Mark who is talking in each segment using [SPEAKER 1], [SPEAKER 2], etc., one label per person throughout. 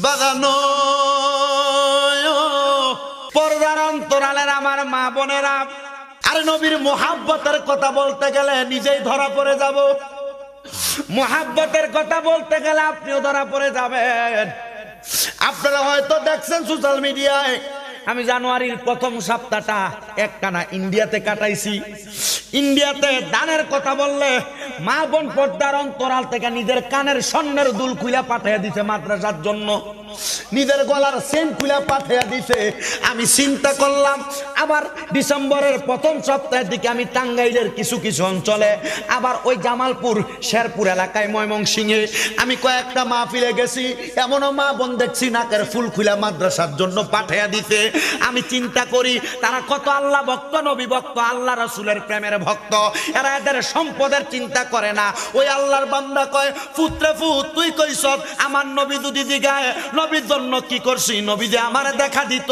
[SPEAKER 1] বাজানো পর্দার অন্তরালের আমার মা বোনেরা, আর নবীর মোহাব্বতের কথা বলতে গেলে নিজেই ধরা পড়ে যাব। মোহাব্বতের কথা বলতে গেলে আপনিও ধরা পড়ে যাবেন। আপনারা হয়তো দেখছেন সোশ্যাল মিডিয়ায়, আমি জানুয়ারির প্রথম সপ্তাহটা একটানা ইন্ডিয়াতে কাটাইছি। ইন্ডিয়াতে দানের কথা বললে মা বোন পর্দার অন্তরাল থেকে নিজের কানের স্বর্ণের দুল খুলে পাঠিয়ে দিছে মাদ্রাসার জন্য, নিজের গলার চেন খুলে পাঠিয়ে দিছে। আমি চিন্তা করলাম, আবার ডিসেম্বরের প্রথম সপ্তাহের দিকে আমি টাঙ্গাইলের কিছু কিছু অঞ্চলে, আবার ওই জামালপুর শেরপুর এলাকায় ময়মনসিংহে আমি কয়েকটা মাহফিলে গেছি। এমনও মা বোন দেখছি নাকের ফুল খুলে মাদ্রাসার জন্য পাঠিয়ে দিতে। আমি চিন্তা করি তারা কত আল্লাহ ভক্ত, নবী ভক্ত, আল্লাহ রাসূলের প্রেমের ভক্ত। এরা এদের সম্পদের চিন্তা করে না। ওই আল্লাহর বান্দা কয়, পুত্রে পুত তুই কইছ আমার নবী যদি দিগায় নবীর জন্য কি করছি, নবী যে আমারে দেখা দিত,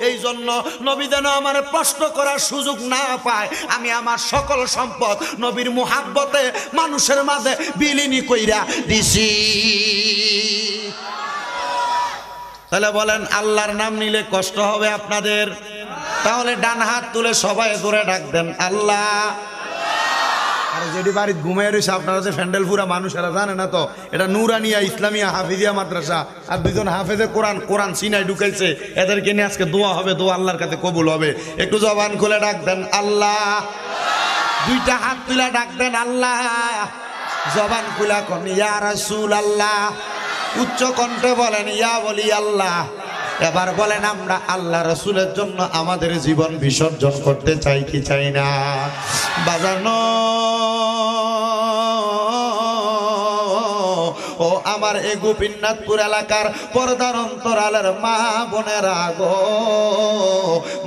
[SPEAKER 1] এই জন্য নবী যেন আমার প্রশ্ন করার সুযোগ না পায়, আমি আমার সকল সম্পদ নবীর মুহাব্বতে মানুষের মাঝে বিলীন কইরা দিছি। তাহলে বলেন আল্লাহর নাম নিলে কষ্ট হবে আপনাদের? তাহলে ডান হাত তুলে সবাই ধরে ডাক দেন আল্লাহ। আর যেটি বাড়িতে ঘুমিয়ে রয়েছে আপনারা যে ফ্যান্ডেলপুরা মানুষেরা জানে না তো, এটা নুরানিয়া ইসলামিয়া হাফিজিয়া মাদ্রাসা, আর দুজন হাফেজে কোরআন কোরআন সিনাই ঢুকাইছে। এদেরকে নিয়ে আজকে দোয়া হবে, দোয়া আল্লাহর কাছে কবুল হবে। একটু জবান খুলে ডাক দেন আল্লাহ। দুইটা হাত তুলে ডাক দেন আল্লাহ। জবান খুলে কোন ইয়া রাসূলুল্লাহ। উচ্চ কণ্ঠে বলেন ইয়া বলি আল্লাহ। এবার বলেন আমরা আল্লাহ রাসূলের জন্য আমাদের জীবন বিসর্জন করতে চাই কি চাই না? বাজানো ও আমার এই গোপীনাথপুর এলাকার পর্দার অন্তরালের মা বোনেরা গো,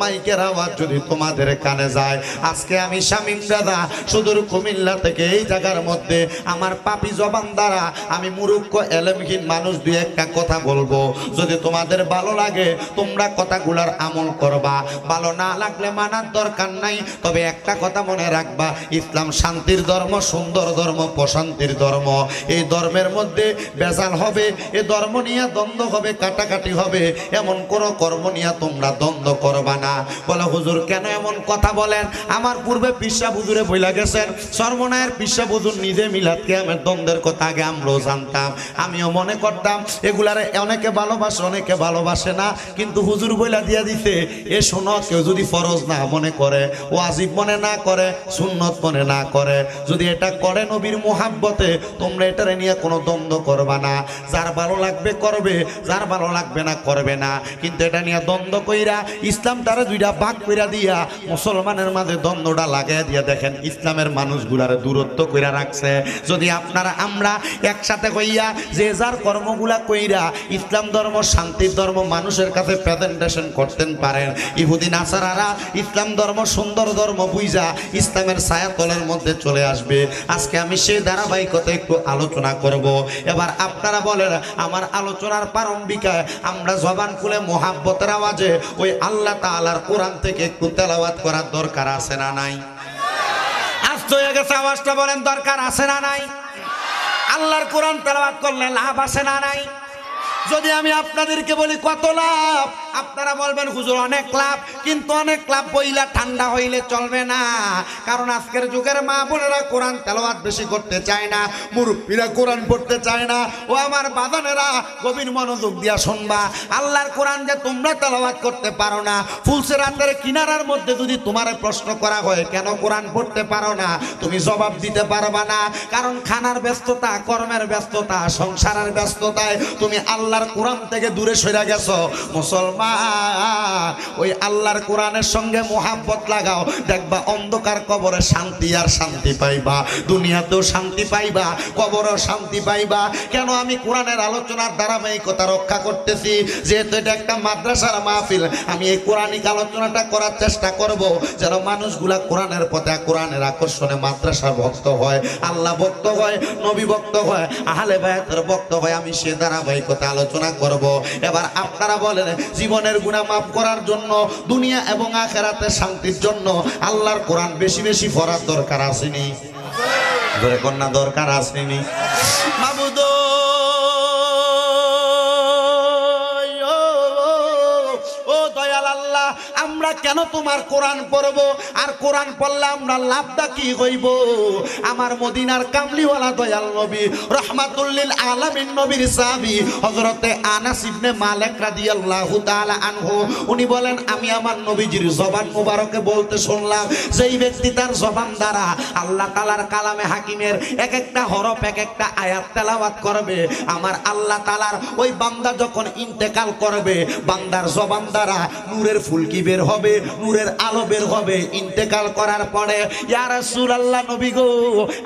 [SPEAKER 1] মাইকের আওয়াজ যদি তোমাদের কানে যায়, আজকে আমি শামীম দাদা সুদূর কুমিল্লা থেকে এই জায়গার মধ্যে আমার পাপি জবান দ্বারা আমি মূর্খ এলেমহীন মানুষ দুই একটা কথা বলবো। যদি তোমাদের ভালো লাগে তোমরা কথাগুলার আমল করবা, ভালো না লাগলে মানার দরকার নাই। তবে একটা কথা মনে রাখবা, ইসলাম শান্তির ধর্ম, সুন্দর ধর্ম, প্রশান্তির ধর্ম। এই ধর্মের মধ্যে বেজাল হবে, এ ধর্ম নিয়ে দ্বন্দ্ব হবে, কাটাকাটি হবে, এমন কোন কর্ম নিয়ে তোমরা দ্বন্দ্ব করবা না। বলে হুজুর কেন এমন কথা বলেন? আমার পূর্বে পিসা হুজুরে বইলা গেছেন, সর্বনায়ের পিসা হুজুর নিজে মিলাদ কিয়ামের দ্বন্দ্বের কথা আগে আমরাও জানতাম, আমিও মনে করতাম এগুলারে অনেকে ভালোবাসে অনেকে ভালোবাসে না, কিন্তু হুজুর বইলা দিয়া দিতে এ শোনো, কেউ যদি ফরজ না মনে করে, ওয়াজিব মনে না করে, সুন্নত মনে না করে, যদি এটা করে নবীর মুহাব্বতে, তোমরা এটারে নিয়ে কোনো দ্বন্দ্ব করবা না। যার ভালো লাগবে করবে, যার ভালো লাগবে না করবে না। কিন্তু এটা নিয়ে দ্বন্দ্ব কইরা ইসলাম তারা দুইটা ভাগ কইরা দিয়া মুসলমানের মাঝে দ্বন্দ্বটা লাগাই দিয়া দেখেন ইসলামের মানুষগুলারে দূরত্ব কইরা রাখছে। যদি আপনারা আমরা একসাথে কইয়া যে যার কর্মগুলা কইরা ইসলাম ধর্ম শান্তির ধর্ম মানুষের কাছে প্রেজেন্টেশন করতেন পারেন, ইহুদি নাসারারা ইসলাম ধর্ম সুন্দর ধর্ম বুঝা ইসলামের ছায়াতলের মধ্যে চলে আসবে। আজকে আমি সেই ধারাবাহিকতা একটু আলোচনা করব। এবার আপনারা বলেন আমার আলোচনার প্রারম্ভিকায় আমরা জবান খুলে মোহাব্বতের আওয়াজে ওই আল্লাহ তাআলার কোরআন থেকে একটু তেলাওয়াত করার দরকার আছে না নাই? আস্ত হয়ে গেছে আওয়াজটা, বলেন দরকার আছে না নাই? আল্লাহর কোরআন তেলাওয়াত করলে লাভ আছে না নাই? যদি আমি আপনাদেরকে বলি কত লাভ, আপনারা বলবেন হুজুর অনেক লাভ, কিন্তু অনেক লাভ বইলা ঠান্ডা হইলে চলবে না। কারণ আজকের যুগের মা বোনেরা কোরআন তেলাওয়াত বেশি করতে চায় না, মুরব্বীরা কোরআন পড়তে চায় না। ও আমার বাঁধানেরা গভীর মনোযোগ দিয়া শুনবা, আল্লাহর কোরআন যে তোমরা তেলাওয়াত করতে পারো না, ফুলসেরাতের কিনারার মধ্যে যদি তোমার প্রশ্ন করা হয় কেন কোরআন পড়তে পারো না, তুমি জবাব দিতে পারবা না। কারণ খানার ব্যস্ততা, কর্মের ব্যস্ততা, সংসারের ব্যস্ততায় তুমি আল্লাহর কোরআন থেকে দূরে সরে গেছো। মুসলমান ওই আল্লাহর কোরআনের সঙ্গে মোহাব্বত লাগাও, দেখবা অন্ধকার কবরে শান্তি আর শান্তি পাইবা, দুনিয়াতেও শান্তি পাইবা, কবরেও শান্তি পাইবা। কেন আমি কোরআনের আলোচনার ধারাবাহিকতা রক্ষা করতেছি? যেহেতু এটা একটা মাদ্রাসার মাহফিল, আমি এই কোরআনিক আলোচনাটা করার চেষ্টা করব যেন মানুষগুলা কোরআনের পথে, কোরআনের আকর্ষণে মাদ্রাসার ভক্ত হয়, আল্লাহ ভক্ত হয়, নবী ভক্ত হয়, আহলে বায়াতের ভক্ত হয়। আমি সে ধারাবাহিকতা আলোচনা করব। এবার আপনারা বলেন জীবনের গুনাহ মাফ করার জন্য, দুনিয়া এবং আখিরাতের শান্তির জন্য আল্লাহর কোরআন বেশি বেশি পড়ার দরকার আসেনি? ধরে কন্যা দরকার আসেনি? মাবুদ আমরা কেন তোমার কোরআন পড়ব আর কোরআন পড়লে আমরা লাভটা কি হইব আমার মদিনার কামলিওয়ালা দয়াল নবী রাহমাতুল লিল আলামিন নবীর সাহাবী হযরতে আনাস ইবনে মালিক রাদিয়াল্লাহু তাআলা আনহু উনি বলেন আমি আমার নবীজির জবান মোবারকে বলতে শুনলাম যেই ব্যক্তি তার জবান দ্বারা আল্লাহ তাআলার কালামে হাকিমের এক একটা হরফ এক একটা আয়াত তেলাওয়াত করবে আমার আল্লাহ তাআলার ওই বান্দা যখন ইন্তেকাল করবে বান্দার জবান দ্বারা নূরের ফুলকি বের হবে নূরের আলো বের হবে ইন্তেকাল করার পরে ইয়া রাসূলুল্লাহ নবী গো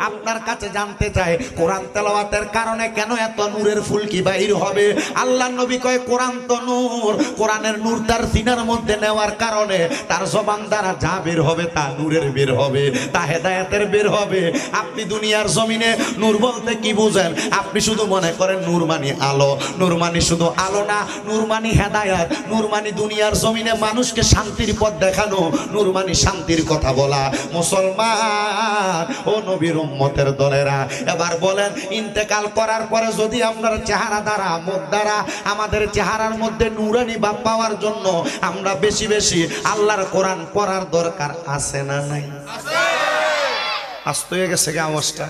[SPEAKER 1] আপনার কাছে জানতে চাই কোরআন তেলাওয়াতের কারণে কেন এত নূরের ফুলকি বাইর হবে আল্লাহর নবী কয় কোরআন তো নূর কোরআনের নূর তার সিনার মধ্যে নেওয়ার কারণে তার জবান দ্বারা যা বের হবে তা নূরের বের হবে তা হেদায়েতের বের হবে আপনি দুনিয়ার জমিনে নূর বলতে কি বুঝেন আপনি শুধু মনে করেন নূর মানে আলো নূর মানে শুধু আলো না নূর মানে হেদায়েত নূর মানে দুনিয়ার জমিনে মানুষকে শান্তির পথ দেখানো নূর মানে শান্তির কথা বলা মুসলমান ও নবীর উম্মতের দলেরা এবার বলেন ইন্তেকাল করার পরে যদি আপনার চেহারা দ্বারা মুখ দ্বারা আমাদের চেহারার মধ্যে নূরানি ভাব পাওয়ার জন্য আমরা বেশি বেশি আল্লাহর কোরআন পড়ার দরকার আছে না নাই আসতে হয়ে গেছে আওয়াজটা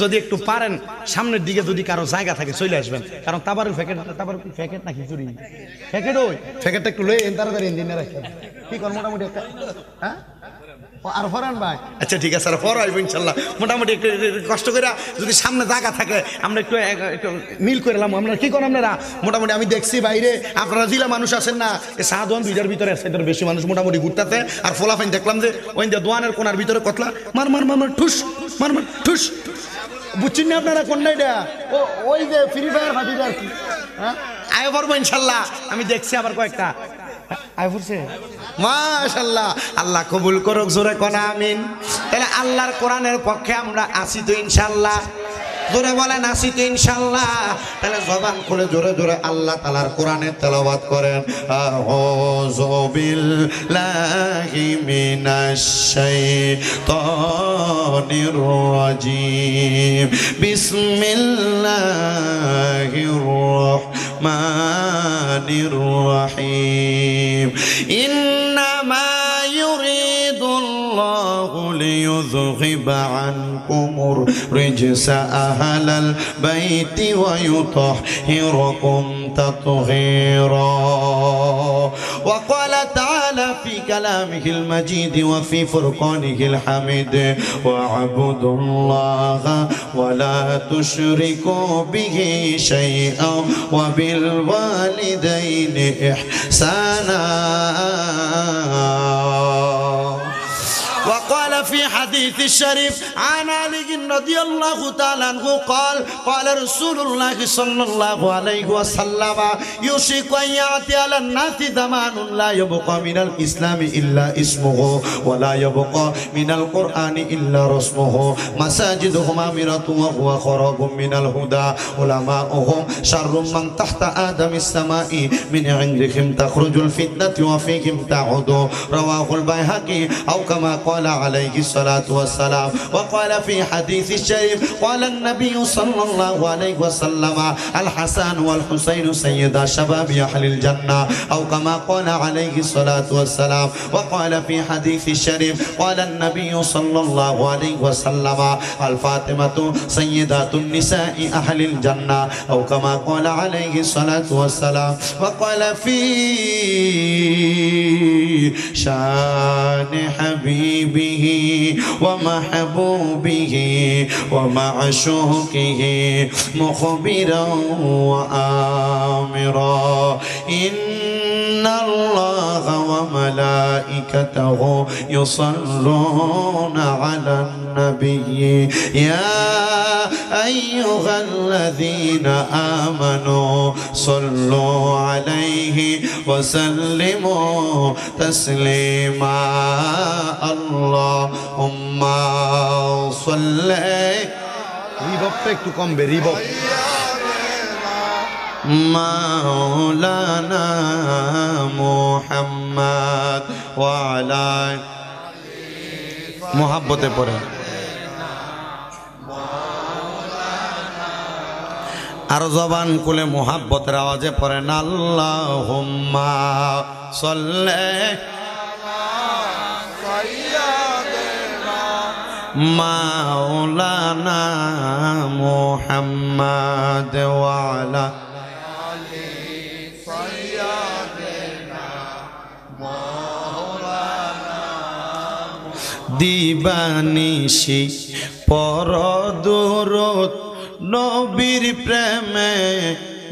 [SPEAKER 1] যদি একটু পারেন সামনের দিকে যদি কারো জায়গা থাকে চলে আসবেন কারণ তাবারুল প্যাকেট নাকি চুরি প্যাকেট ওই প্যাকেটটা একটু লয়ে তাড়াতাড়ি ইঞ্জিনে রাখেন কি কর মোটামুটি একটা হ্যাঁ আর ফরান ভাই আচ্ছা ঠিক আছে আর ফরাইব ইনশাল্লাহ মোটামুটি একটু কষ্ট করে যদি সামনে জায়গা থাকে আমরা একটু মিল করে এলাম আপনারা কি করেন আপনারা মোটামুটি আমি দেখছি বাইরে আপনারা জিলা মানুষ আছেন না এই শাহদোয়ান দুইটার ভিতরে সাইডের বেশি মানুষ মোটামুটি ঘুরতেছে আর ফলাফাইন দেখলাম যে ওই যে দোয়ানের কোনার ভিতরে কতলা মার মার মার মার ঠুস মার মার ঠুস বুঝছেন না আপনারা কোনটা এটা ওই যে ফ্রি ফায়ার ফাটিটা আর কি হ্যাঁ আয় পারবো ইনশাল্লাহ আমি দেখছি আবার কয়েকটা আয় পড়ছে মাশাআল্লাহ আল্লাহ কবুল করুক জোরে কোন আমিন তাহলে আল্লাহর কোরআনের পক্ষে আমরা আসি তো ইনশাআল্লাহ জোরে বলেন আসি তো ইনশাআল্লাহ তাহলে জবান খুলে জোরে জোরে আল্লাহ তাআলার কোরআনের তেলাওয়াত করেন আউযু বিল্লাহি মিনাশ শাইতানির রাজিম বিসমিল্লাহির রাহমানির রাহিম ইন্নামা ইউরিদুল্লাহু লিইয়ুযহিবা আনকুমুর রিজসা আহলাল বাইতি ওয়া ইউতাহহিরাকুম তাতহীরা ওয়া ক্বালা তাআলা ফি কালামিহিল মাজিদ ওয়া ফি ফুরকানিহিল হামিদ ওয়া আবুদুল্লাহা ওয়া লা তুশরিকু বিহি শাইআন ওয়া বিল ওয়ালিদাইনি ইহসানা وقال في حديث الشريف عن علي رضي الله تعالى عنه قال رسول الله صلى الله عليه وسلم يوشك أن يأتي على الناس زمان لا يبقى من الإسلام إلا اسمه ولا يبقى من القرآن إلا رسمه مساجدهم عامرة وهو خراب من الهدى علماؤهم شر من تحت آدم السماء من عندهم تخرج الفتنة وفيهم تعود رواه البيهقي أو كما قال عليه الصلاة والسلام وقال في حديث الشريف قال النبي صلى الله عليه وسلم الحسن والحسين سيدا شباب أهل الجنة أو كما قال عليه الصلاة والسلام وقال في حديث الشريف قال النبي صلى الله عليه وسلم الفاطمة سيدات النساء أهل الجنة أو كما قال عليه الصلاة والسلام وقال في شان حبيبه ومحبوبه ومعشوقه مخبرا وآمرا إن الله وملائكته يصلون على النبي يا أيها الذين آمنوا صلوا عليه وسلموا تسليما اللهم صل রিববটা একটু কমবে রিবব মাওলানা মুহাম্মদ ওয়া আলা মুহাব্বতে পড়ে আর জবান খুলে মোহাব্বতের আওয়াজে পড়েন আল্লাহুম্মা সাল্লি মাওলানা মুহাম্মাদ ওয়া আলা আলি সাইয়্যিদিনা মাওলানা দিবানিশি পরদুরুদ নবীর প্রেমে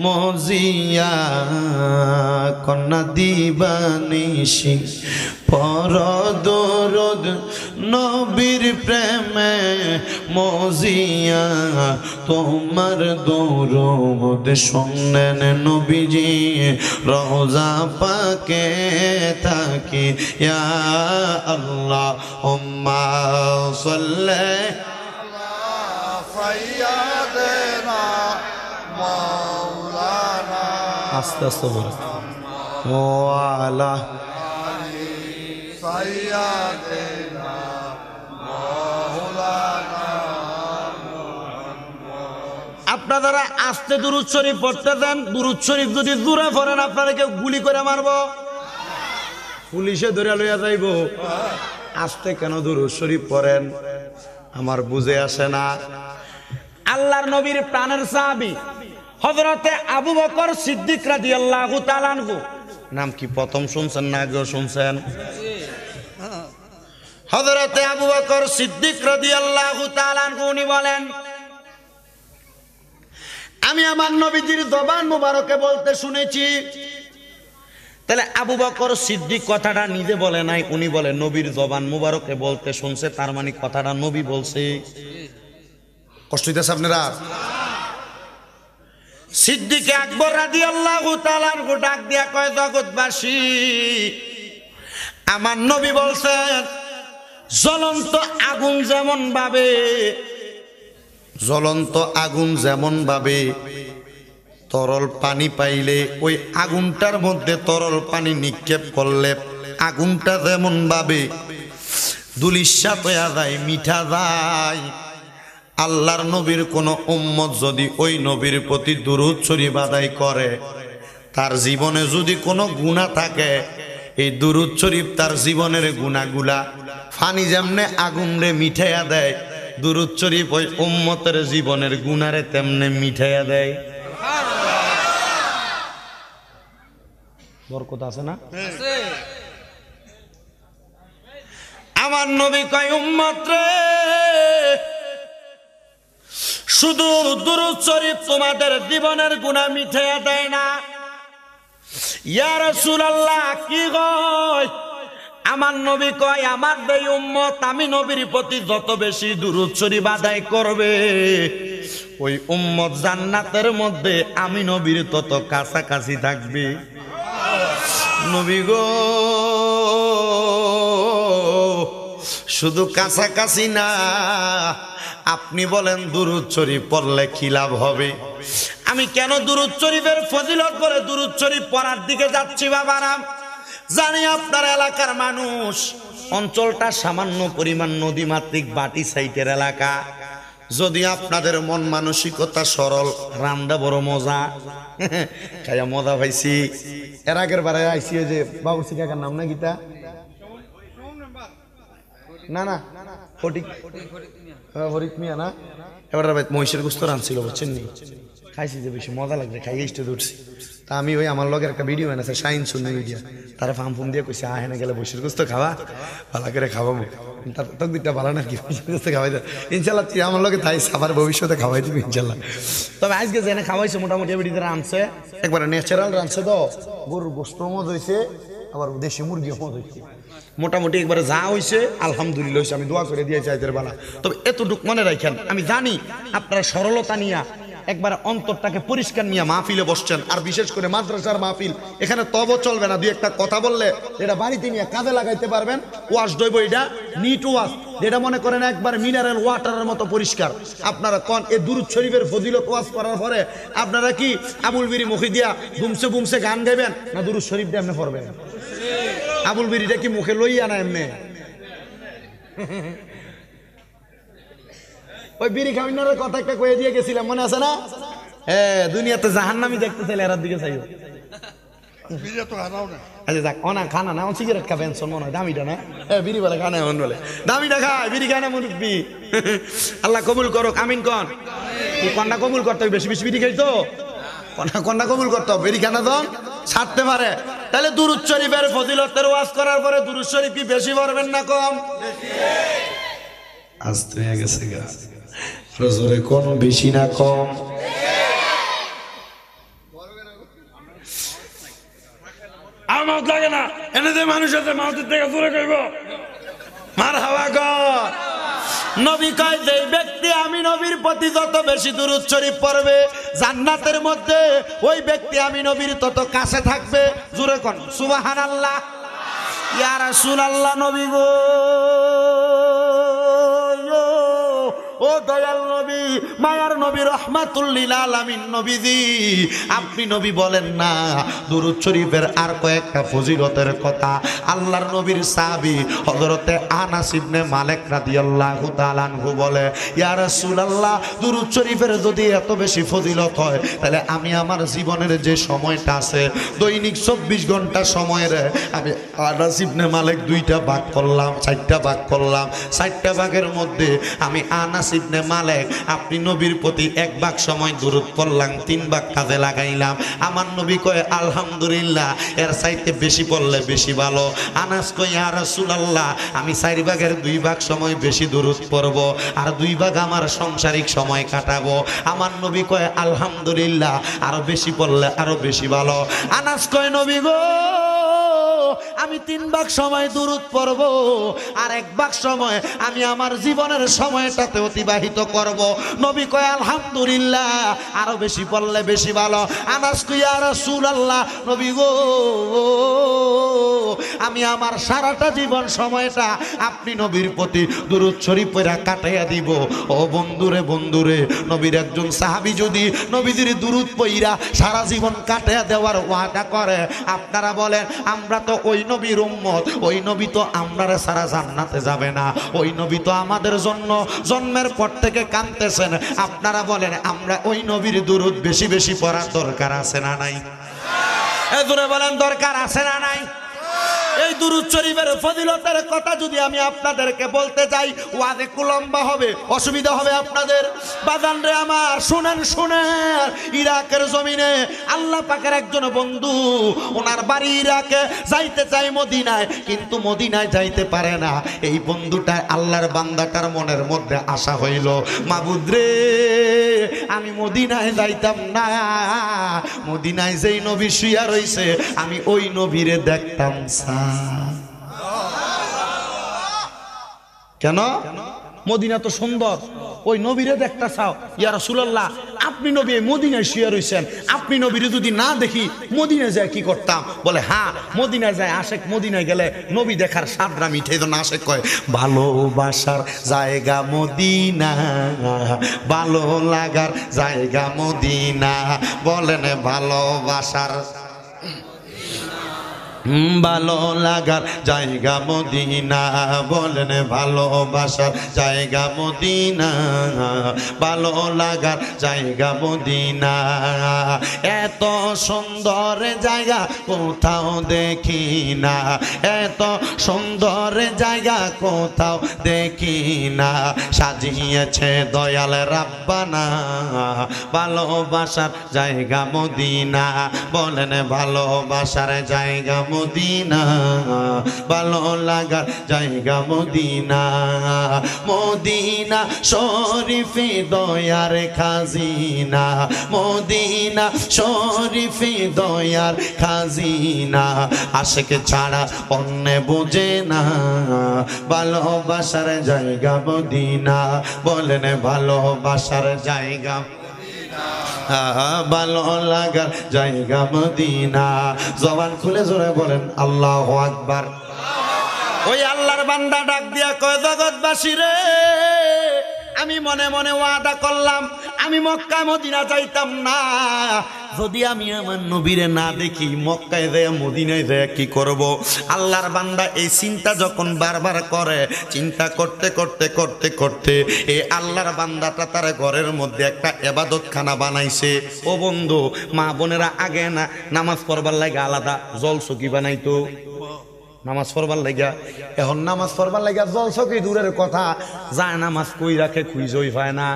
[SPEAKER 1] মজিয়া কন্যা দিবানিশি পরদুরুদ নবীর প্রেমে মজিয়া তোমার দরুদ শুনেন নবীজি রওজা পাকে থাকি ইয়া আল্লাহুম্মা সাল্লি আলা সাইয়্যিদিনা মাওলানা আস্তে আস্তে বলো ওয়া আলা সাইয়্যিদিনা মাওলানা। আপনারা আস্তে দুরূদ শরীফ পড়তে দেন। দুরূদ শরীফ যদি জোরে পড়েন আপনারা কেউ গুলি করে মারবো, পুলিশে ধরে লইয়া যাইব। আস্তে কেন দুরূদ শরীফ পড়েন আমার বুঝে আসে না। আল্লাহর নবীর প্রাণের সাহাবী হযরতে আবু বকর সিদ্দিক রাদিয়াল্লাহু তাআলা আনহু নাম কি প্রথম শুনছেন না আগেও শুনছেন? হযরতে আবু বকর সিদ্দিক রাদিয়াল্লাহু তাআলা আনহু উনি বলেন, আমি আমার নবীজির জবান মুবারকে বলতে শুনেছি। তাহলে আবু বকর সিদ্দিক কথাটা নিজে বলে নাই, উনি বলে নবীর জবান মুবারকে বলতে শুনছে, তার মানে কথাটা নবী বলছে। কষ্ট হইতেছে আপনারা? সিদ্দিক আকবর রাদিয়াল্লাহু তাআলা আনহু ডাক দিয়া কয়, জগৎবাসী আমার নবী বলছেন জ্বলন্ত আগুন যেমন ভাবে তরল পানি পাইলে ওই আগুনটার মধ্যে তরল পানি নিক্ষেপ করলে আগুনটা যেমন ভাবে দুলিশাত হয়ে যায়, মিঠা যায়। আল্লাহর নবীর কোন উম্মত যদি ওই নবীর প্রতি দুরূদ শরীফ আদায় করে, তার জীবনে যদি কোনো গুনাহ থাকে, এই দুরূদ শরীফ তার জীবনের গুনাহগুলা ফানি যেমনে আগুন রে মিঠাইয়া দেয়, দুরূদ শরীফ ওই উম্মতের জীবনের গুনারে তেমনে মিঠাইয়া দেয়। বরকত আছে না? আমার নবী কয়, উম্মত রে শুধু দুরূদ শরীফ তোমাদের জীবনের গুনাহ মিঠাইয়া দেয় না। ইয়া রাসূলুল্লাহ কি কয়? আমার নবী কয়, আমার দেই উম্মত আমি নবীর প্রতি যত বেশি দুরূদ শরীফ আদায় করবে, ওই উম্মত জান্নাতের মধ্যে আমি নবীর তত কাছাকাছি থাকবে। নবী গো শুধু কাছাকাছি না, আপনি বলেন দুরূদ শরীফ পড়লে কি লাভ হবে? আমি কেন দুরূদ শরীফের ফজিলত করে দুরূদ শরীফ পড়ার দিকে যাচ্ছি বাবারা? জানি আপনার এলাকার মানুষ, অঞ্চলটা সামান্য পরিমাণ নদীমাতৃক বাটি সাইটের এলাকা। যদি আপনাদের মন মানসিকতা সরল, রান্না বড় মজা, খাইয়া মজা পাইছি। এর আগের বারে আইসি যে বাবুসি কাকার নাম না গীতা, না না ফটিক হরিক মিয়া না, এবার মহিষের গোস্ত রানছিল বুঝছেন নি, খাইছি যে বেশি মজা লাগছে, খাইয়ে স্টেজ উঠছি। তা আমি ওই আমার লগের একটা ভিডিও এনেছে শাইন শুনে মিডিয়া, তারা ফার্ম ফুম দিয়ে কইছে হেনে গেলে বসির গোস্ত খাওয়া ভালো করে খাওয়াবো, তার তকদিরটা ভালো নাকি বসির গোস্ত খাওয়াই দেয় ইনশাল্লাহ। তুই আমার লগে তাই আবার ভবিষ্যতে খাওয়াই দিবি ইনশাল্লাহ। তবে আজকে জেনে খাওয়াইছে মোটামুটি ভিডিওতে রানছে, একবারে ন্যাচারাল রানছে তো, গরুর গোস্ত মজ হয়েছে, আবার দেশি মুরগিও মজ হয়েছে, মোটামুটি একবারে যা হয়েছে আলহামদুলিল্লাহ হয়েছে। আমি দোয়া করে দিয়েছি আইতের বেলা। তবে এতটুক মনে রাখেন, আমি জানি আপনারা সরলতা নিয়া একবার অন্তরটাকে পরিষ্কার নিয়ে মাহফিলে বসছেন, আর বিশেষ করে মাদ্রাসার মাহফিল, এখানে তব চলবে না। দুই একটা কথা বললে এটা বাড়িতে নিয়ে কাজে লাগাইতে পারবেন। ওয়াশ দইব এটা নিট ওয়াশ, যেটা মনে করেন একবার মিনারেল ওয়াটারের মতো পরিষ্কার। আপনারা কন এই দুরূদ শরীফের ফজিলত ওয়াজ করার পরে আপনারা কি আবুল বিরি মুখে দিয়া বুমসে বুমসে গান গাইবেন, না দুরূদ শরীফ দিয়ে এমনি পড়বেন? আবুল বিরিটা কি মুখে লইয়া না এমনি? ওই বিড়ি খাওয়ানোর কথা একটা কয়ে দিয়ে গেছিলাম, মনে আছে না?
[SPEAKER 2] দুনিয়াতে জাহান্নামী দেখতে চাইলে এর দিকে চাইও। আচ্ছা যাক, অনা খানা না, সিগারেট খাবেন মনে হয় দামিটা না, বিড়ি বলে খানা এমন বলে দামিটা খায়, বিড়ি খায় না মুরব্বি। আল্লাহ কবুল করো, আমিন কন। কন্যা কবুল করতে হবে, বেশি বেশি বিড়ি খাইতো কন্যা কবুল করতে হবে, বিড়ি খানা তো ছাড়তে পারে। তাহলে দুরূদ শরীফের ফজিলতের ওয়াজ করার পরে দুরূদ শরীফ কি বেশি পড়বেন না কম? আস্তে হয়ে গেছে গা, জোরে কোন বেশি না কম? আমার লাগে না এনে যে মানুষ আছে মাউতের থেকে জোরে কইব মারহাবা কর। নবী কয় যে ব্যক্তি আমি নবীর প্রতি যত বেশি দুরূদ শরীফ পড়বে জান্নাতের মধ্যে ওই ব্যক্তি আমি নবীর তত কাছে থাকবে। জোরে কোন সুবহানাল্লাহ। ইয়া রাসূলুল্লাহ, নবী গো, ও দয়াল নবী, মায়ার নবী, রহমাতুল লিল আলামিন নবীজি, আপনি নবী বলেন না দুরূদ শরীফের আর কয়েকটা ফজিলতের কথা। আল্লাহর নবীর সাহাবী হযরতে আনাস ইবনে মালিক রাদিয়াল্লাহু তাআলা আনহু বলে, ইয়া রাসূলুল্লাহ, দুরূদ শরীফের যদি এত বেশি ফজিলত হয় তাহলে আমি আমার জীবনের যে সময়টা আছে দৈনিক 24 ঘন্টা সময়ের আমি আনাস ইবনে মালিক 2টা ভাগ করলাম, 4টা ভাগ করলাম। 4টা ভাগের মধ্যে আমি আনাস ইবনে মালিক আপনি নবীর প্রতি 1 ভাগ সময় দুরূদ পড়লাম, 3 ভাগ কাজে লাগাইলাম। আমার নবী কয় আলহামদুলিল্লাহ, এর চাইতে বেশি পড়লে বেশি ভালো। আনাস কয় ইয়া রাসূলুল্লাহ, আমি 4 ভাগের 2 ভাগ সময় বেশি দুরূদ পড়ব আর 2 ভাগ আমার সাংসারিক সময় কাটাবো। আমার নবী কয় আলহামদুলিল্লাহ, আরো বেশি পড়লে আরো বেশি ভালো। আনাস কয় নবী গো, আমি 3 ভাগ সময় দুরূদ পড়ব আর 1 ভাগ সময় আমি আমার জীবনের সময়টাতে অতিবাহিত করব। নবী কয় আলহামদুলিল্লাহ, আরো বেশি পড়লে বেশি ভালো। আনাস কয় ইয়া রাসূলুল্লাহ, নবী গো, আমি আমার সারাটা জীবন সময়টা আপনি নবীর প্রতি দুরূদ শরীফ পড়া কাটাইয়া দিব। ও বন্ধুরে বন্ধুরে, নবীর একজন সাহাবী যদি নবীজির দুরূদ পড়া সারা জীবন কাটাইয়া দেওয়ার ওয়াদা করে, আপনারা বলেন আমরা তো ওই নবীর উম্মত, ওই নবী তো আমরারে সারা জান্নাতে যাবে না, ওই নবী তো আমাদের জন্য জন্মের পর থেকে কাঁদতেছেন। আপনারা বলেন আমরা ওই নবীর দুরূদ বেশি বেশি পড়ার দরকার আছে না নাই? এজন্য বলেন দরকার আছে না নাই? এই দুরূদ শরীফের ফজিলতের কথা যদি আমি আপনাদেরকে বলতে যাই ওয়াজে লম্বা হবে, অসুবিধা হবে আপনাদের। বাজান রে আমার, শুনেন শুনেন, ইরাকের জমিনে আল্লাহ পাকের একজন বন্ধু, ওনার বাড়ি ইরাকে, যাইতে চাই মদিনায়, কিন্তু মদিনায় যাইতে পারে না। এই বন্ধুটা আল্লাহর বান্দাটার মনের মধ্যে আশা হইল, মাবুদ রে, আমি মদিনায় যাইতাম না, মদিনায় যেই নবী শুইয়া রইছে আমি ওই নবীরে দেখতাম। কেন? মদিনা তো সুন্দর, ওই নবীরে দেখতে চাও। ইয়া রাসূলুল্লাহ, আপনি নবী মদিনায় শুয়ে রইছেন, আপনি নবীরে যদি না দেখি মদিনায় যায় কি করতাম? বলে হ্যাঁ, মদিনায় যায় আশেক, মদিনায় গেলে নবী দেখার সাদরা মিঠে। তো না আশেক কয় ভালোবাসার জায়গা মদিনা, ভালো লাগার জায়গা মদিনা, বলেন ভালোবাসার ভালো লাগার জায়গা মদিনা, বলেন ভালোবাসার জায়গা মদিনা, ভালো লাগার জায়গা মদিনা। এত সুন্দর জায়গা কোথাও দেখি না, এত সুন্দর জায়গা কোথাও দেখি না, সাজিয়েছে দয়াল রাব্বানা, ভালোবাসার জায়গা মদিনা, বলেন ভালোবাসার জায়গা মদিনা, ভালো লাগার জায়গা মদিনা। মদিনা শরীফে দয়ার খাজিনা, মদিনা শরীফে দয়ার খাজিনা, আশিক ছাড়া অন্য বোঝে না, ভালোবাসার জায়গা মদিনা, বলেন ভালোবাসার জায়গা, ভালো লাগার জায়গা মদিনা। জবান খুলে জোরে বলেন আল্লাহু আকবার। ওই আল্লাহর বান্দা ডাক দিয়া কয়, জগৎবাসী রে, আমি মনে মনে ওয়াদা করলাম আমি মক্কা মদিনা যাইতাম না যদি আমি আমার নবীরে না দেখি। মক্কায় যায় মদিনায় যায় কি করব? আল্লাহর বান্দা এই চিন্তা যখন বারবার করে, চিন্তা করতে করতে করতে করতে এই আল্লাহর বান্দাটা তার ঘরের মধ্যে একটা ইবাদতখানা বানাইছে। ও বন্ধু, মা বোনেরা আগে না নামাজ পড়বার লাগে আলাদা জলসকি বানাইতো, নামাজ পড়বার লাগা। এখন নামাজ পড়বার লাগা জলসকি দূরের কথা, যায় নামাজ কই রাখে খুঁজই পায় না।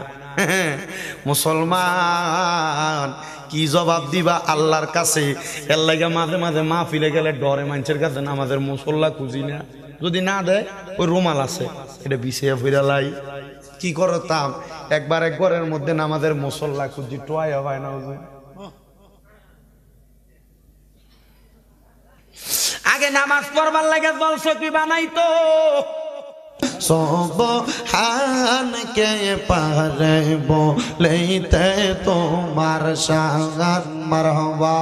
[SPEAKER 2] মুসলমান কি জবাব দিবা আল্লাহর কাছে? এর লাগে মাঝে মাঝে মাহফিলে গেলে ডরে মানুষের কাছে নামাজের মুসল্লা খুঁজি না। যদি না দেয় ওই রুমাল আছে এটা বিছিয়ে ফিরালাই কি করতাম। একবার এক ঘরের মধ্যে নামাজের মুসল্লা খুঁজি টোয়াই হয় না। আগে নামাজ পড়বার লাগে জলসকি বানাইতো।
[SPEAKER 1] সুবহান কে পারে বলেতে তোমার শান মারহাবা।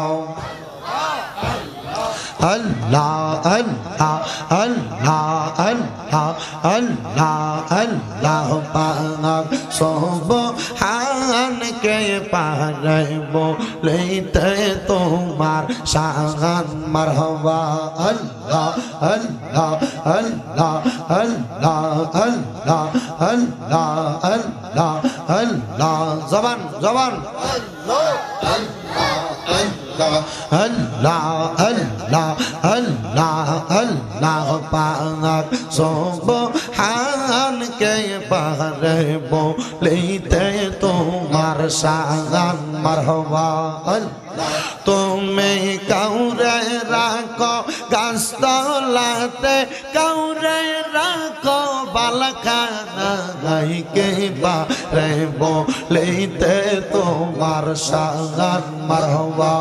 [SPEAKER 1] আল্লাহ আল্লাহ আল্লাহ আল্লাহ আল্লাহ আল্লাহ পাক সুবহান কে পারে বলেতে তোমার শান মারহাবা। আল্লাহ আল্লাহ আল্লাহ আল্লাহ আল্লাহ আল্লাহ আল্লাহ আল্লাহ জবান জবান আল্লাহ আল্লাহ আল্লাহ আল্লাহ পাক সুবহান কে পারে বলেতে তোমার শান মারহাবা। তুমি কাউরে রাখো গাছতলাতে, কাউরে রাখো বালখানা গাইকে পারে বলেতে তোমার শান মারহাবা।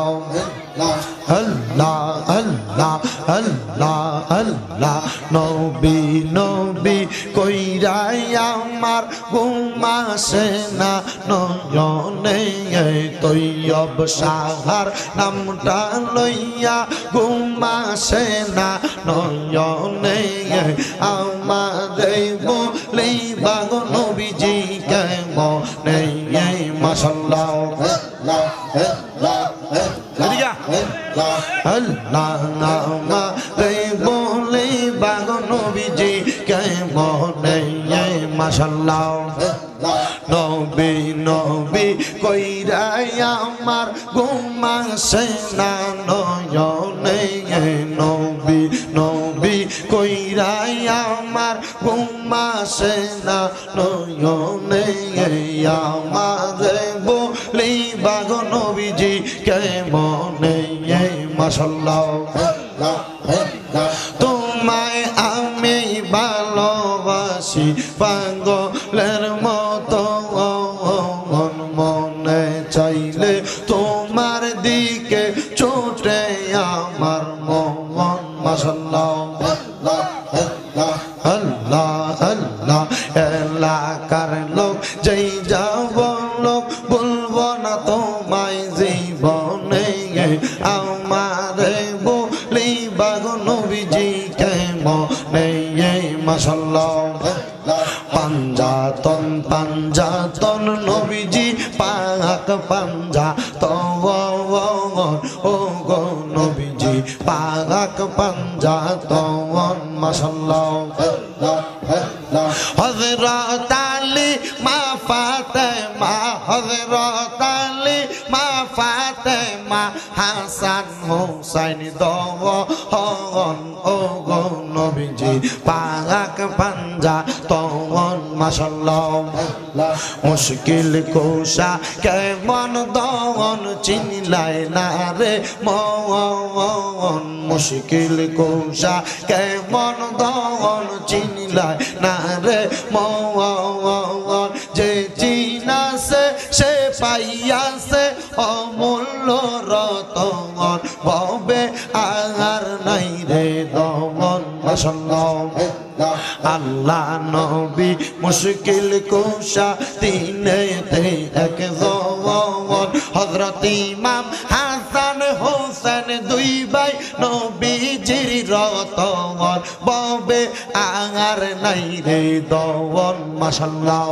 [SPEAKER 1] আল্লাহ আল্লাহ আল্লাহ আল্লাহ নবী নবী কইরাই আমার ঘুমাসে না নয়নে তৈয়ব সাহার নামটা লইয়া ঘুমাসে না নয়নে আমাদের বলিবা গো নবীজি কেমনে মাশাআল্লাহ। আল্লাহ নামা রে বলে বাগো নবীজি কেমনে মাশাআল্লাহ। নবী নবী কইরাই আমার ঘুমাসে না নয়নে নবী নবী কইরাই আমার ঘুমাসে না নয়নে আমাদের বলি বাগো নবীজি কেমনে মাশাআল্লাহ। তোমায় আমি ভালোবাসি পাগলের মতো মনে চাইলে তোমার দিকে ছোটে আমার মন মাশাআল্লাহ। আল্লাহ আল্লাহ এলাকার লোক যেই যাব লোক বলবো না তোমায় জীবনে আমারে বলি বাগো নবীজি কেমনে মাশাআল্লাহ। পাঞ্জাতন পাঞ্জাতন নবীজি পাক পাঞ্জাতন ও গো নবীজি পাক পাঞ্জাতন মাশাআল্লাহ। হযরত আলী মা ফাতেমা হযরত আলী মা ফাতেমা হাসান হুসাইন দওয়ন ও গো নবীজি পাক পাঞ্জাতন মাশাআল্লাহ। মুশকিল কোশা কেমন দওয়ন চিনলাই না রে মন। মুশকিল কোশা কেমন দওয়ন চিনলাই না রে মন। যে চিনাছে সে পাইয়াছে অমূল্য রতন ববে আর নাই রে দমন মাশাআল্লাহ। আল্লাহ নবী মুশকিল কুশা তিনেতে এক জওয়ান হযরত ইমাম হাসান
[SPEAKER 2] হোসেন দুই ভাই নবীজির রতন ববে আর নাই রে দওয়ান মাশাআল্লাহ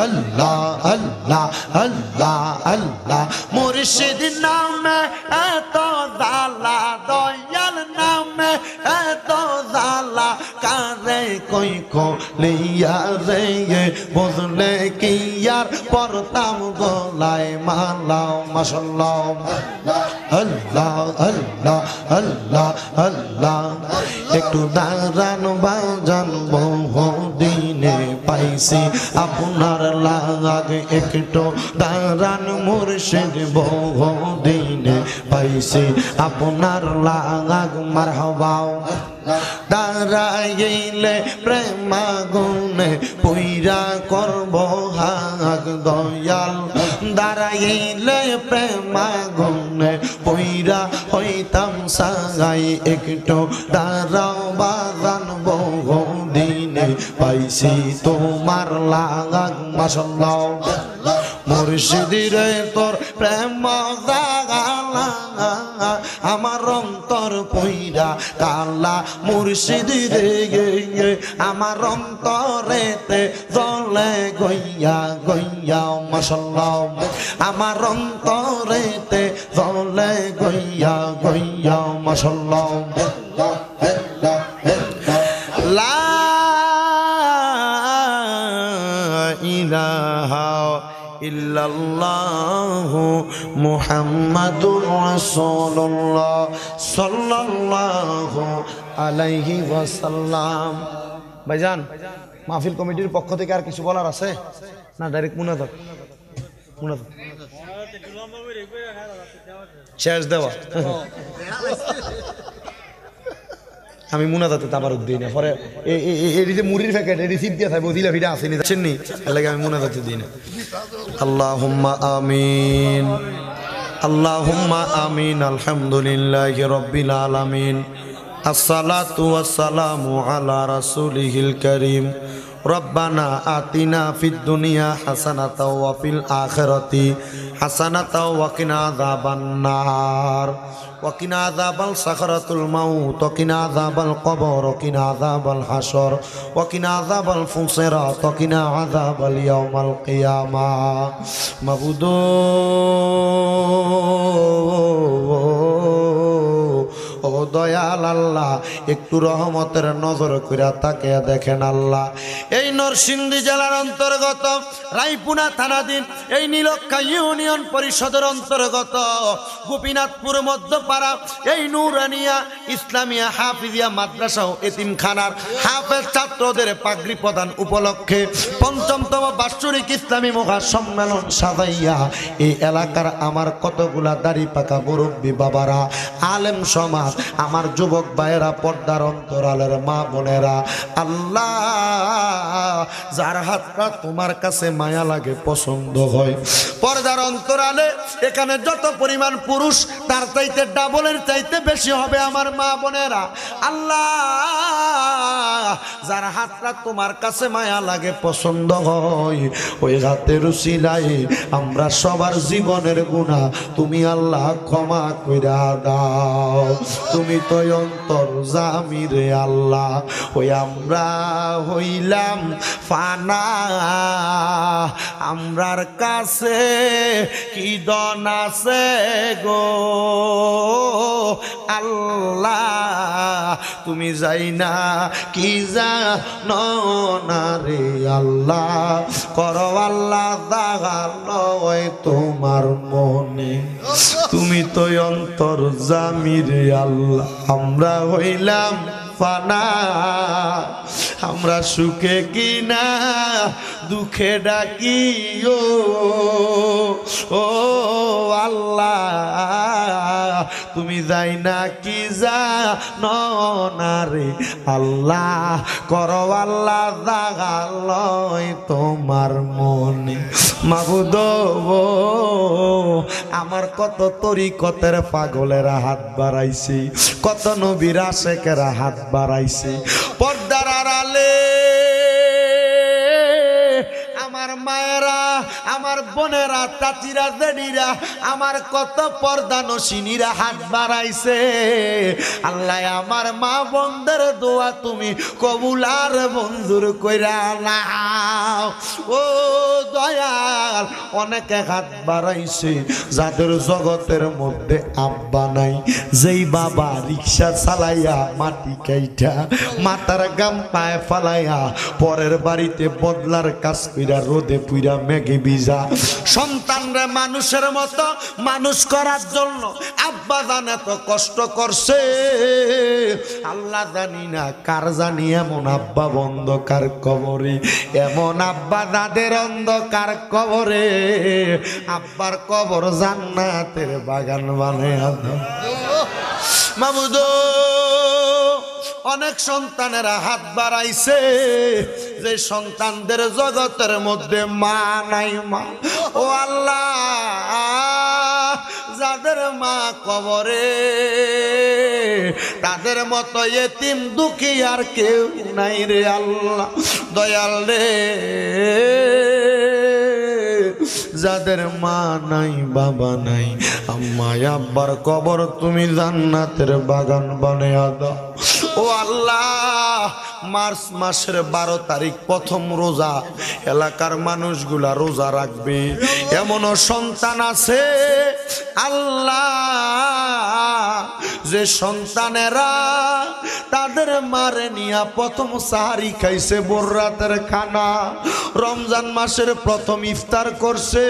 [SPEAKER 2] আল্লাহ আল্লাহ আল্লাহ আল্লাহ মুর্শিদ নামে এত জালা দয়াল নামে এত জালা কারে কই কো লিয়া রে বুঝলে কি আর পরতাম গলায় মালাও মাশাআল্লাহ আল্লাহ আল্লাহ আল্লাহ আল্লাহ একটু দাঁড়ান বাজান বহুদিনে পাইছি আপনার লাগ একটু দাঁড়ান মুর্শিদ বহুদিনে পাইছি আপনার লাগ মারহাবা দাঁড়াইলে প্রেমাগুনে পুইরা করব হাক দয়াল দাঁড়াইলে প্রেমাগুনে পুইরা হইতাম সাগাই একটু দাঁড়াও বাজান বহুদিনে পাইছি তোমার লাগাক মাশাআল্লাহ মুর্শিদিরে তোর প্রেম জাগালা আমার অন্তর পইরা কালা মুর্শিদিরে আমার অন্তরেতে জ্বলে গইয়া গইয়া মাশাআল্লাহ আমার অন্তরেতে জ্বলে গইয়া গইয়া মাশাআল্লাহ লা ইলাহা ইল্লাল্লাহু মুহাম্মাদুর রাসূলুল্লাহ সাল্লাল্লাহু আলাইহি ওয়াসাল্লাম। ভাইজান মাহফিল কমিটির পক্ষ থেকে আর কিছু বলার আছে না? ডাইরেক্ট মুনাজাত মুনাজাত শেষ দেওয়া। আমি মুনাজাতে তাবারুক দিই না, পরে এই যে মুড়ির প্যাকেট এই রিসিপ্ট দিয়ে থাকবে দিলা ভিড়া আসেনি যাচ্ছেননি, এর লাগে আমি মুনাজাতে দিই না। আল্লাহুম্মা আমিন আল্লাহুম্মা আমিন আলহামদুলিল্লাহি রাব্বিল আলামিন আসসালাতু ওয়াসসালামু আলা রাসূলিহিল কারীম রব্বানা আতিনা ফিদ দুনিয়া হাসানাতাও ওয়া ফিল আখিরাতি হাসানাতাও ওয়া কিনা আযাবান নার ওয়া কিনা আযাবাল সাকরাতুল মাউত ওয়া কিনা আযাবাল কবর ওয়া কিনা আযাবাল হাসর ওয়া কিনা আযাবাল ফুসিরাত ওয়া কিনা আযাবাল ইয়াউমাল কিয়ামাহ। মাবুদ ও দয়াল আল্লাহ, একটু রহমতের নজর কইরা তাকে দেখেন আল্লাহ। এই নরসিংদী জেলার অন্তর্গত রায়পুরা থানাধীন এই নীলক্ষা ইউনিয়ন পরিষদের অন্তর্গত গোপীনাথপুর মধ্যপাড়া এই নুরানিয়া ইসলামিয়া হাফিজিয়া মাদ্রাসা ও এতিমখানার হাফেজ ছাত্রদের পাগড়ি প্রদান উপলক্ষে ৫ম বাৎসরিক ইসলামী মহাসম্মেলন সাজাইয়া এই এলাকার আমার কতগুলা দাড়ি পাকা মুরব্বী বাবারা, আলেম সমাজ, আমার যুবক ভাইয়েরা, পর্দার অন্তরালের মা বোনেরা, আল্লাহ যার হাতটা তোমার কাছে মায়া লাগে, পছন্দ হয়, পর্দার অন্তরালে এখানে যত পরিমাণ পুরুষ তার চাইতে ডাবলের চাইতে বেশি হবে আমার মা বোনেরা, আল্লাহ যার হাতটা তোমার কাছে মায়া লাগে, পছন্দ হয়, ওই হাতের উসিলায় আমরা সবার জীবনের গুনাহ তুমি আল্লাহ ক্ষমা কইরা দাও। তুমি তো অন্তর জামি রে আল্লাহ, ওই আমরা হইলাম ফানা, আমরার কাছে কি দন আছে গো আল্লাহ, তুমি যাই না কি জানো না রে আল্লাহ, করো আল্লাহ দাগালয় তোমার মনে, তুমি তো অন্তর জামি রে আল্লাহ, আমরা হইলাম ফানা, আমরা সুখে কিনা দুঃখে ডাকি ও আল্লাহ, তুমি যাই না কি জানো না রে আল্লাহ, করো আল্লাহ দাগালয় তোমার মনে। মাবুদ আমার কত তরিকতের পাগলেরা হাত বাড়াইছে, কত নবীর আশেকেরা হাত বাড়াইছে, পর্দার আড়ালে আমার মায়েরা, আমার বোনেরা, চাচিরা, জেঠিরা, আমার কত পর্দা নসিনীরা হাত বাড়াইছে। আল্লাহ আমার মা বোনদের দোয়া তুমি কবুল আর মঞ্জুর কইরা নাও। ও দয়াল, অনেকে হাত বাড়াইছে যাদের জগতের মধ্যে আব্বা নাই, যেই বাবা রিক্সা চালাইয়া মাটি কাইটা মাথার গাম পায়ে ফালাইয়া পরের বাড়িতে বদলার কাজ কইরা রোদে পুইরা মেঘে ভিজা সন্তানরে মানুষের মতো মানুষ করার জন্য আব্বা জান এত কষ্ট করছে। আল্লাহ জানি না কার জানি এমন আব্বা অন্ধকার কবরে, এমন আব্বা যাদের অন্ধকার কবরে আব্বার কবর জান্নাতের বাগান বানায়া দাও মাবুদ। অনেক সন্তানেরা হাত বাড়াইছে যে সন্তানদের জগতের মধ্যে মা নাই। মা, ও আল্লাহ, যাদের মা কবরে তাদের মতো এতিম দুঃখী আর কেউ নাই রে আল্লাহ। দয়াল রে, যাদের মা নাই বাবা নাই, আম্মা আব্বার কবর তুমি জান্নাতের বাগান বানায়া দাও। ও আল্লাহ, মার্চ মাসের 12 তারিখ প্রথম রোজা, এলাকার মানুষগুলা রোজা রাখবে। এমনও সন্তান আছে আল্লাহ, যে সন্তানেরা তাদের মারে নিয়া প্রথম সাহারি খাইছে, ভোর রাতের খানা, রমজান মাসের প্রথম ইফতার করছে।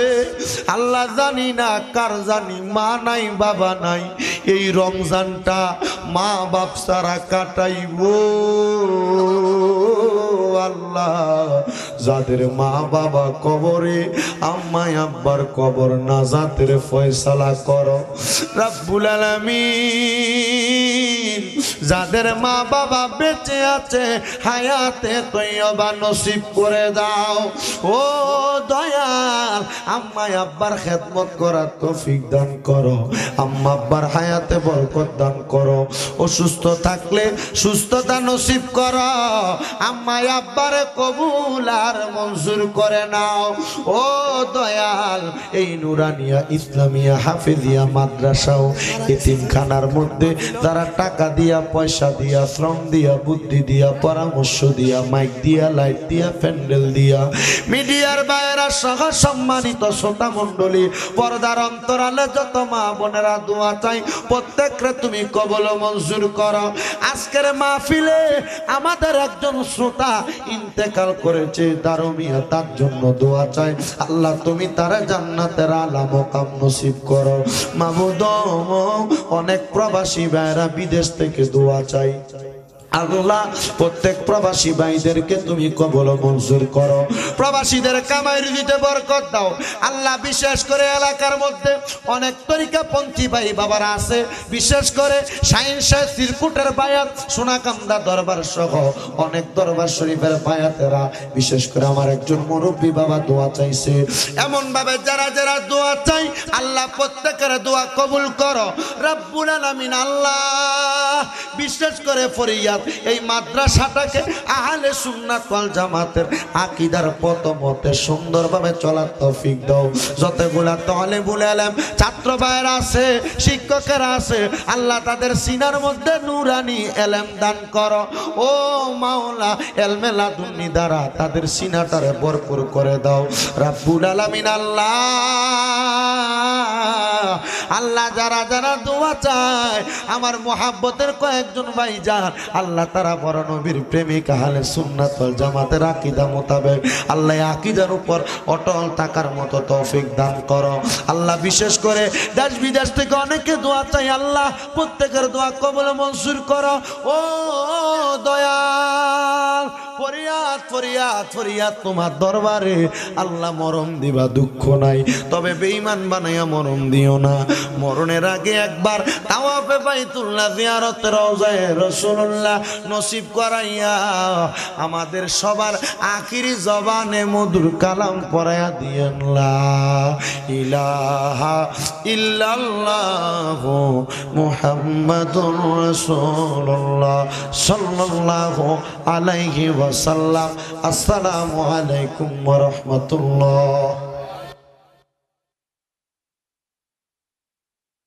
[SPEAKER 2] আল্লাহ জানি না কার জানি মা নাই বাবা নাই, এই রমজানটা মা বাপ সারা কাটাইব। আল্লাহ, যাদের মা বাবা কবরে, আম্মা আব্বার কবর নাজাতের ফয়সালা করো রব্বুল আলামিন। যাদের মা বাবা বেঁচে আছে হায়াতে তৈয়বা নসিব করে দাও। ও দয়াল, আম্মা আব্বার খেদমত করার তৌফিক দান করো, আম্মা আব্বার হায়াতে বরকত দান করো, অসুস্থ থাকলে সুস্থতা নসিব করো, আম্মা আব্বারে কবুল আর মঞ্জুর করে নাও। ও দয়াল, এই নুরানিয়া ইসলামিয়া হাফেজিয়া মাদ্রাসাও এতিমখানার মধ্যে যারা টাকা দিয়া, পয়সা দিয়া, শ্রম দিয়া, বুদ্ধি দিয়া, পরামর্শ দিয়া, মাইক দিয়া, লাইট দিয়া, প্যান্ডেল দিয়া, মিডিয়ার বাইরা সহ সম্মানিত শ্রোতা মণ্ডলী, পর্দার অন্তরালে যত মা বোনেরা দোয়া চাই, প্রত্যেকরে তুমি কবল মঞ্জুর করো। আজকের মাহফিলে আমাদের একজন শ্রোতা ইন্তেকাল করেছে, দারুমিয়া, তার জন্য দোয়া চাই। আল্লাহ তুমি তারা জান্নাতের আলা মুকাম নসিব করো মাবুদ। অনেক প্রবাসী ভাইরা বিদেশ থেকে দোয়া চাই। আল্লাহ প্রত্যেক প্রবাসী ভাইদেরকে তুমি কবল মঞ্জুর করো, প্রবাসীদের কামাই রুজিতে বরকত দাও। আল্লাহ বিশেষ করে এলাকার মধ্যে অনেক তরিকাপন্থী ভাই বাবারা আছে, বিশেষ করে শাহিন শাহ সিরকুটের বায়াত, সোনাকান্দা দরবার সহ অনেক দরবার শরীফের বায়াতেরা, বিশেষ করে আমার একজন মুরব্বী বাবা দোয়া চাইছে। এমন ভাবে যারা যারা দোয়া চাই আল্লাহ প্রত্যেকের দোয়া কবুল করো রব্বুল আলামিন। আল্লাহ বিশেষ করে ফরিয়াদ এই মাদ্রাসাটাকে আহলে সুন্নাত ওয়াল জামাতের আকীদার পথ মতে সুন্দরভাবে চলার তৌফিক দাও। যতগুলা তালেবুল ইলম ছাত্র ভাইরা আছে, শিক্ষকেরা আছে, আল্লাহ তাদের সিনার মধ্যে নূরানি ইলম দান করো। ও মাওলা, ইলমে লাদুন্নি দ্বারা তাদের সিনাটারে ভরপুর করে দাও রব্বুল আলামিন। আল্লাহ আল্লাহ যারা যারা দোয়া চায়, আমার মোহাব্বতের কয়েকজন ভাইজান আল্লাহ তারা বড় নবীর প্রেমিক আহলে সুন্নাত ওয়াল জামাতের আকীদা মোতাবেক আল্লাহ আকীদার উপর অটল থাকার মতো তৌফিক দান করো। আল্লাহ বিশেষ করে দেশ বিদেশ থেকে অনেকে দোয়া চাই, আল্লাহ প্রত্যেকের দোয়া কবুল মঞ্জুর করো। ও দয়াল, ফরিয়াদ ফরিয়াদ ফরিয়াদ তোমার দরবারে আল্লাহ, মরণ দিবা দুঃখ নাই, তবে বেঈমান বানাইয়া মরণ দিও না। মরণের আগে একবার তাওয়াফে বাইতুল্লাহ জিয়ারতে রওজায়ে রাসূলুল্লাহ নসিব করাইয়া আমাদের সবার আখিরি জবানে মধুর কালাম পড়াইয়া দিয়েন, লা ইলাহা ইল্লাল্লাহু মুহাম্মাদুর রাসূলুল্লাহ সাল্লাল্লাহু আলাইহি ওয়া
[SPEAKER 1] ওয়াসাল্লাম। আসসালামু আলাইকুম ওয়া রাহমাতুল্লাহ।